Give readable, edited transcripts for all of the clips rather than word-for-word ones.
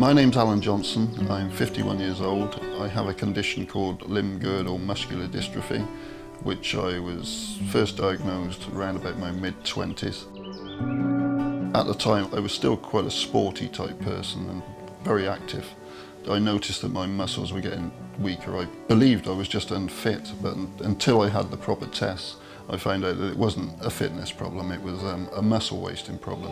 My name's Alan Johnson, I'm 51 years old. I have a condition called limb-girdle muscular dystrophy, which I was first diagnosed around about my mid-20s. At the time I was still quite a sporty type person and very active. I noticed that my muscles were getting weaker. I believed I was just unfit, but until I had the proper tests, I found out that it wasn't a fitness problem, it was a muscle wasting problem.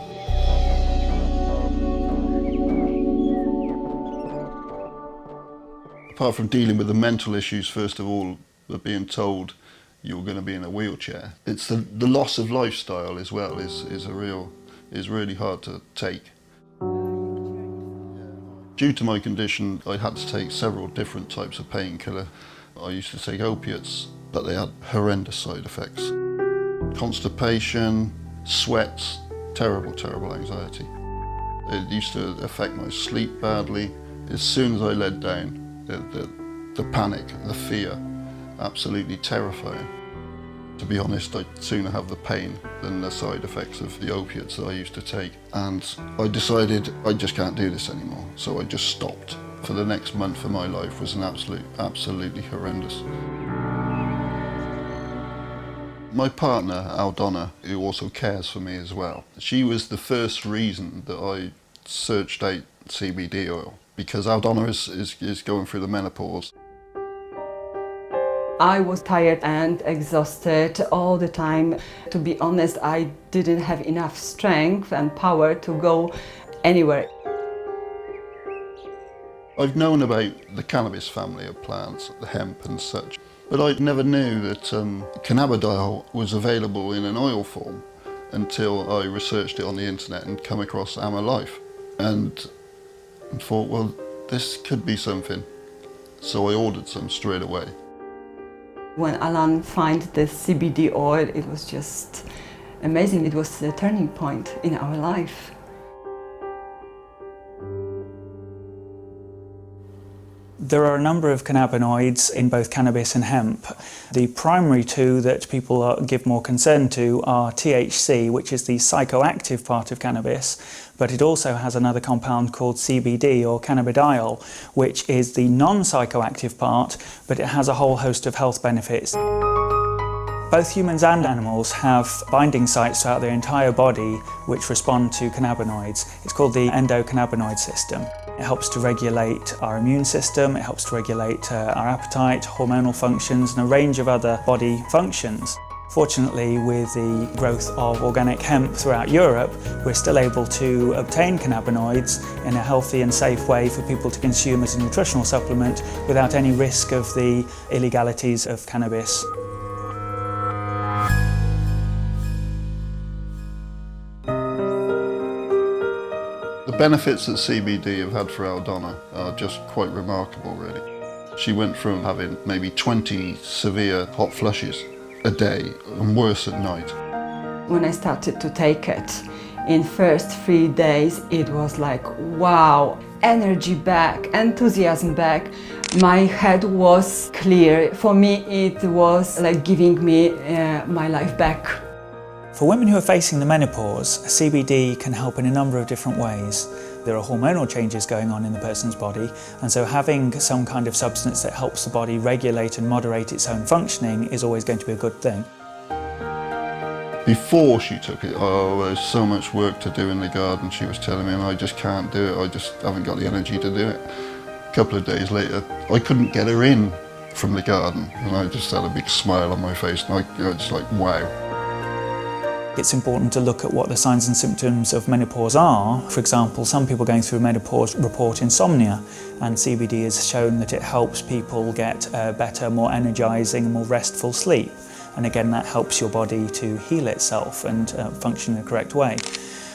Apart from dealing with the mental issues, first of all, of being told you're going to be in a wheelchair, it's the loss of lifestyle as well is really hard to take. Due to my condition, I had to take several different types of painkiller. I used to take opiates, but they had horrendous side effects. Constipation, sweats, terrible anxiety. It used to affect my sleep badly. As soon as I laid down, the panic, the fear, absolutely terrifying. To be honest, I'd sooner have the pain than the side effects of the opiates that I used to take. And I decided I just can't do this anymore, so I just stopped. For the next month of my life was an absolutely horrendous. My partner, Aldonna, who also cares for me as well, she was the first reason that I searched out CBD oil, because Aldonna is going through the menopause. I was tired and exhausted all the time. To be honest, I didn't have enough strength and power to go anywhere. I've known about the cannabis family of plants, the hemp and such, but I never knew that cannabidiol was available in an oil form until I researched it on the internet and come across Life and thought, well, this could be something. So I ordered some straight away. When Alan found the CBD oil, it was just amazing. It was a turning point in our life. There are a number of cannabinoids in both cannabis and hemp. The primary two that people give more concern to are THC, which is the psychoactive part of cannabis, but it also has another compound called CBD or cannabidiol, which is the non-psychoactive part, but it has a whole host of health benefits. Both humans and animals have binding sites throughout their entire body which respond to cannabinoids. It's called the endocannabinoid system. It helps to regulate our immune system, it helps to regulate our appetite, hormonal functions, and a range of other body functions. Fortunately, with the growth of organic hemp throughout Europe, we're still able to obtain cannabinoids in a healthy and safe way for people to consume as a nutritional supplement without any risk of the illegalities of cannabis. The benefits that CBD have had for Aldonna are just quite remarkable, really. She went from having maybe 20 severe hot flushes a day and worse at night. When I started to take it, in first 3 days, it was like, wow, energy back, enthusiasm back. My head was clear. For me, it was like giving me my life back. For women who are facing the menopause, CBD can help in a number of different ways. There are hormonal changes going on in the person's body, and so having some kind of substance that helps the body regulate and moderate its own functioning is always going to be a good thing. Before she took it, oh, there's so much work to do in the garden, she was telling me, and I just can't do it. I just haven't got the energy to do it. A couple of days later, I couldn't get her in from the garden, and I just had a big smile on my face, and I was just like, wow. It's important to look at what the signs and symptoms of menopause are. For example, some people going through menopause report insomnia, and CBD has shown that it helps people get a better, more energising, more restful sleep. And again, that helps your body to heal itself and function in the correct way.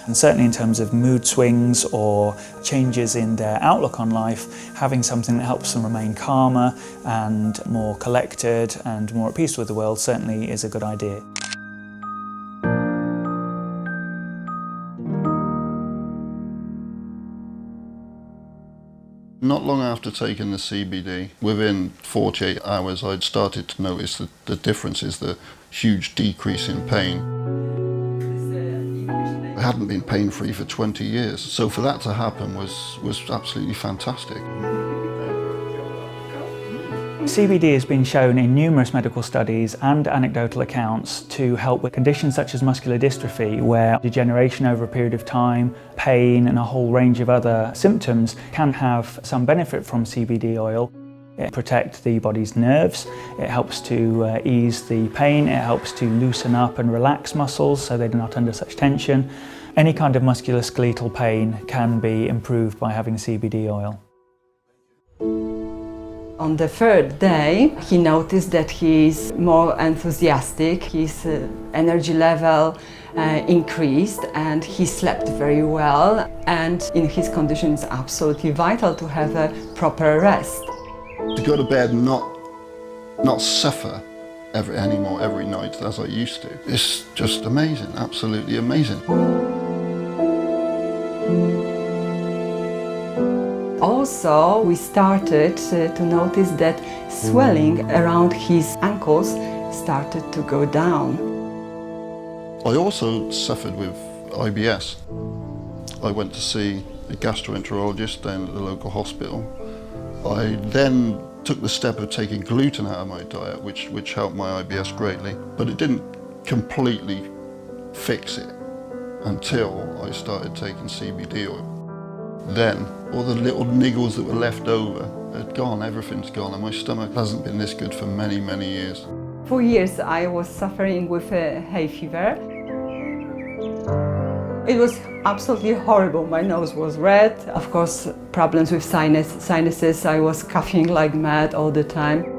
And certainly in terms of mood swings or changes in their outlook on life, having something that helps them remain calmer and more collected and more at peace with the world certainly is a good idea. Not long after taking the CBD, within 48 hours, I'd started to notice the differences, the huge decrease in pain. hadn't been pain-free for 20 years. So for that to happen was absolutely fantastic. CBD has been shown in numerous medical studies and anecdotal accounts to help with conditions such as muscular dystrophy, where degeneration over a period of time, pain and a whole range of other symptoms can have some benefit from CBD oil. It protects the body's nerves, it helps to ease the pain, it helps to loosen up and relax muscles so they're not under such tension. Any kind of musculoskeletal pain can be improved by having CBD oil. On the third day, he noticed that he's more enthusiastic, his energy level increased, and he slept very well. And in his condition, it's absolutely vital to have a proper rest. To go to bed and not suffer anymore every night as I used to, it's just amazing, absolutely amazing. Also, we started to notice that swelling around his ankles started to go down. I also suffered with IBS. I went to see a gastroenterologist down at the local hospital. I then took the step of taking gluten out of my diet, which helped my IBS greatly, but it didn't completely fix it until I started taking CBD oil. Then, all the little niggles that were left over had gone, everything's gone, and my stomach hasn't been this good for many, many years. For years I was suffering with a hay fever. It was absolutely horrible. My nose was red. Of course, problems with sinuses. I was coughing like mad all the time.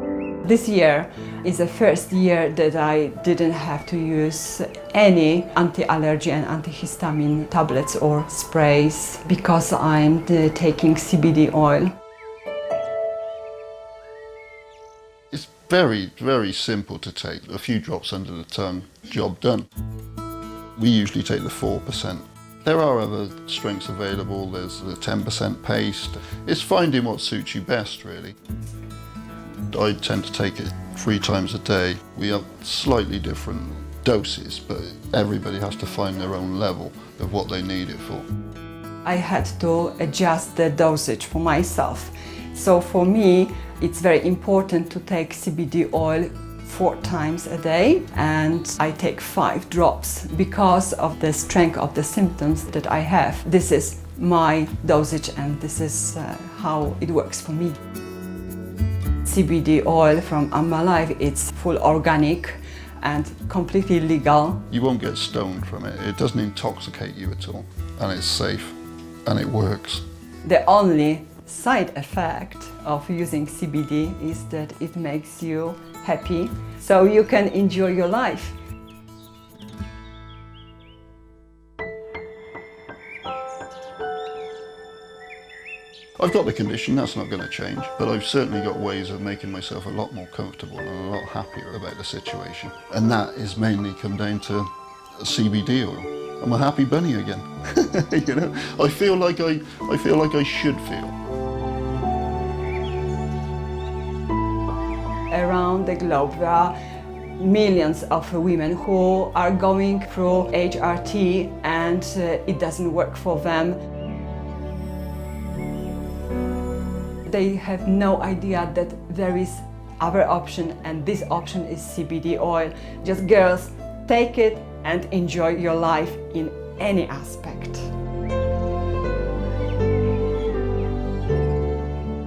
This year is the first year that I didn't have to use any anti-allergy and antihistamine tablets or sprays because I'm taking CBD oil. It's very, very simple to take. A few drops under the tongue, job done. We usually take the 4%. There are other strengths available. There's the 10% paste. It's finding what suits you best, really. I tend to take it 3 times a day. We have slightly different doses, but everybody has to find their own level of what they need it for. I had to adjust the dosage for myself. So for me, it's very important to take CBD oil 4 times a day, and I take 5 drops because of the strength of the symptoms that I have. This is my dosage and this is how it works for me. CBD oil from Life, it's full organic and completely legal. You won't get stoned from it. It doesn't intoxicate you at all, and it's safe and it works. The only side effect of using CBD is that it makes you happy, so you can enjoy your life. I've got the condition, that's not going to change, but I've certainly got ways of making myself a lot more comfortable and a lot happier about the situation. And that is mainly come down to CBD oil. I'm a happy bunny again. You know, I feel like I should feel. Around the globe, there are millions of women who are going through HRT and it doesn't work for them. They have no idea that there is other option, and this option is CBD oil. Just girls, take it and enjoy your life in any aspect.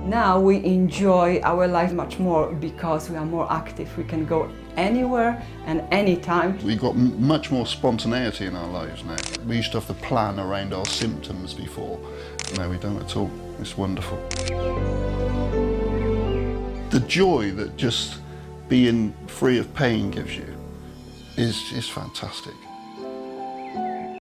Now we enjoy our life much more because we are more active. We can go anywhere and anytime. We've got much more spontaneity in our lives now. We used to have to plan around our symptoms before. No, we don't at all. It's wonderful. The joy that just being free of pain gives you is fantastic.